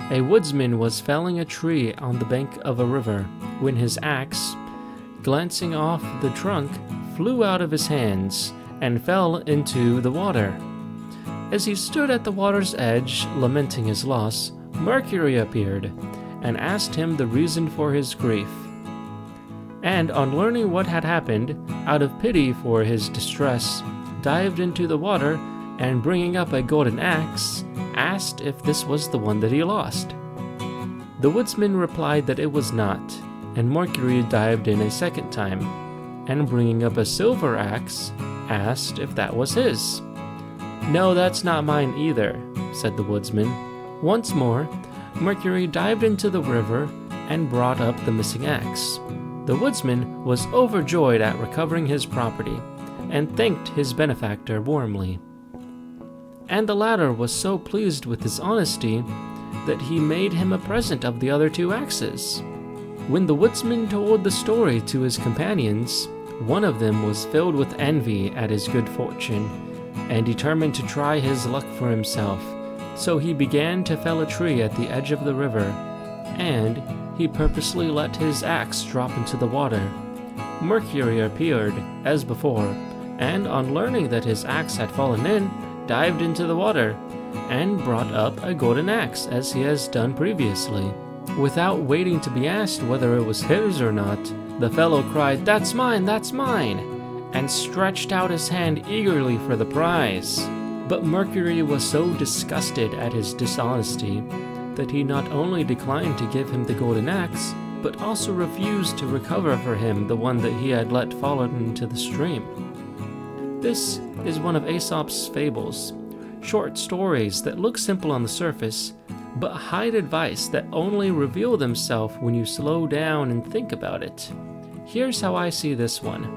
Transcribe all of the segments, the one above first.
A woodsman was felling a tree on the bank of a river when his axe, glancing off the trunk, flew out of his hands and fell into the water. As he stood at the water's edge, lamenting his loss, Mercury appeared and asked him the reason for his grief. And on learning what had happened, out of pity for his distress, dived into the water and, bringing up a golden axe, asked if this was the one that he lost. The woodsman replied that it was not, and Mercury dived in a second time, and bringing up a silver axe, asked if that was his. "No, that's not mine either," said the woodsman. Once more, Mercury dived into the river and brought up the missing axe. The woodsman was overjoyed at recovering his property, and thanked his benefactor warmly. And the latter was so pleased with his honesty that he made him a present of the other 2 axes. When the woodsman told the story to his companions, one of them was filled with envy at his good fortune, and determined to try his luck for himself. So he began to fell a tree at the edge of the river, and he purposely let his axe drop into the water. Mercury appeared, as before, and on learning that his axe had fallen in, dived into the water, and brought up a golden axe as he has done previously. Without waiting to be asked whether it was his or not, the fellow cried, "That's mine, that's mine!" and stretched out his hand eagerly for the prize. But Mercury was so disgusted at his dishonesty that he not only declined to give him the golden axe, but also refused to recover for him the one that he had let fall into the stream. This is one of Aesop's fables, short stories that look simple on the surface, but hide advice that only reveal themselves when you slow down and think about it. Here's how I see this one.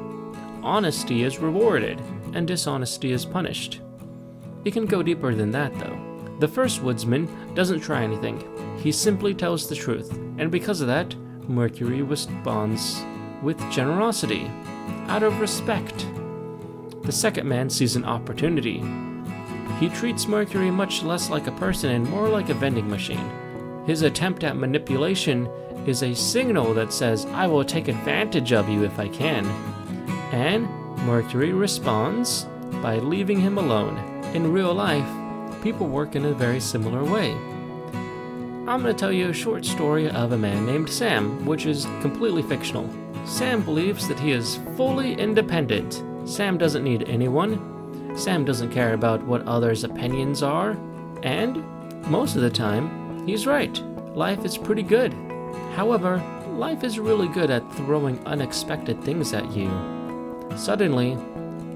Honesty is rewarded, and dishonesty is punished. It can go deeper than that, though. The first woodsman doesn't try anything. He simply tells the truth, and because of that, Mercury responds with generosity, out of respect. The second man sees an opportunity. He treats Mercury much less like a person and more like a vending machine. His attempt at manipulation is a signal that says, "I will take advantage of you if I can." And Mercury responds by leaving him alone. In real life, people work in a very similar way. I'm going to tell you a short story of a man named Sam, which is completely fictional. Sam believes that he is fully independent. Sam doesn't need anyone. Sam doesn't care about what others' opinions are. And most of the time, he's right. Life is pretty good. However, life is really good at throwing unexpected things at you. Suddenly,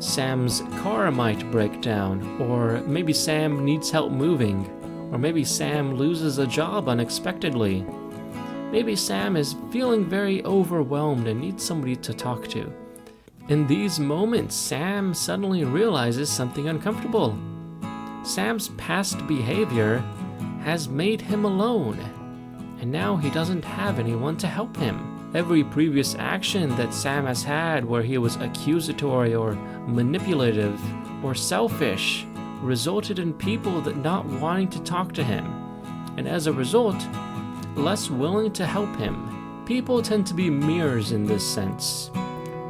Sam's car might break down, or maybe Sam needs help moving, or maybe Sam loses a job unexpectedly. Maybe Sam is feeling very overwhelmed and needs somebody to talk to. In these moments, Sam suddenly realizes something uncomfortable. Sam's past behavior has made him alone, and now he doesn't have anyone to help him. Every previous action that Sam has had where he was accusatory or manipulative or selfish resulted in people that not wanting to talk to him, and as a result, less willing to help him. People tend to be mirrors in this sense.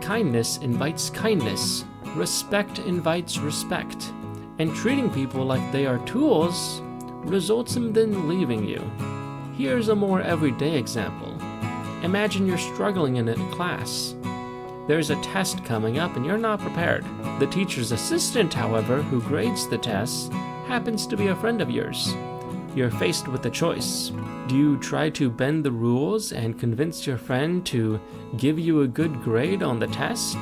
Kindness invites kindness, respect invites respect, and treating people like they are tools results in them leaving you. Here's a more everyday example. Imagine you're struggling in a class. There's a test coming up and you're not prepared. The teacher's assistant, however, who grades the tests, happens to be a friend of yours. You're faced with a choice. Do you try to bend the rules and convince your friend to give you a good grade on the test?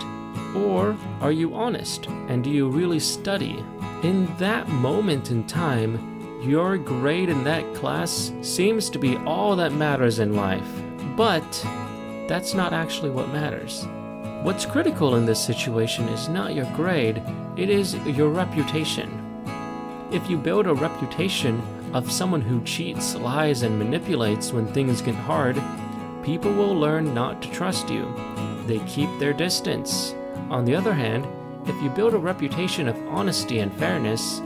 Or are you honest and do you really study? In that moment in time, your grade in that class seems to be all that matters in life. But that's not actually what matters. What's critical in this situation is not your grade, it is your reputation. If you build a reputation of someone who cheats, lies, and manipulates when things get hard, people will learn not to trust you. They keep their distance. On the other hand, if you build a reputation of honesty and fairness,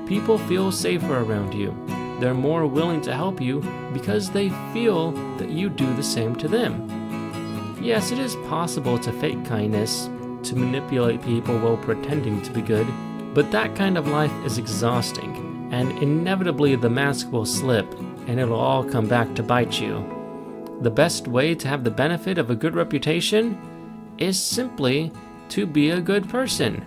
people feel safer around you. they're more willing to help you because they feel that you do the same to them. Yes, it is possible to fake kindness, to manipulate people while pretending to be good, but that kind of life is exhausting, and inevitably the mask will slip, and it'll all come back to bite you. The best way to have the benefit of a good reputation is simply to be a good person.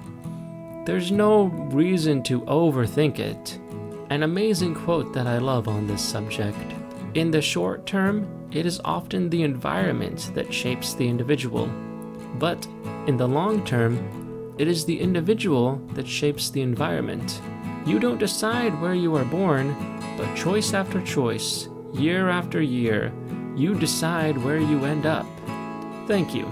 There's no reason to overthink it. An amazing quote that I love on this subject. In the short term, it is often the environment that shapes the individual. But in the long term, it is the individual that shapes the environment. You don't decide where you are born, but choice after choice, year after year, you decide where you end up. Thank you.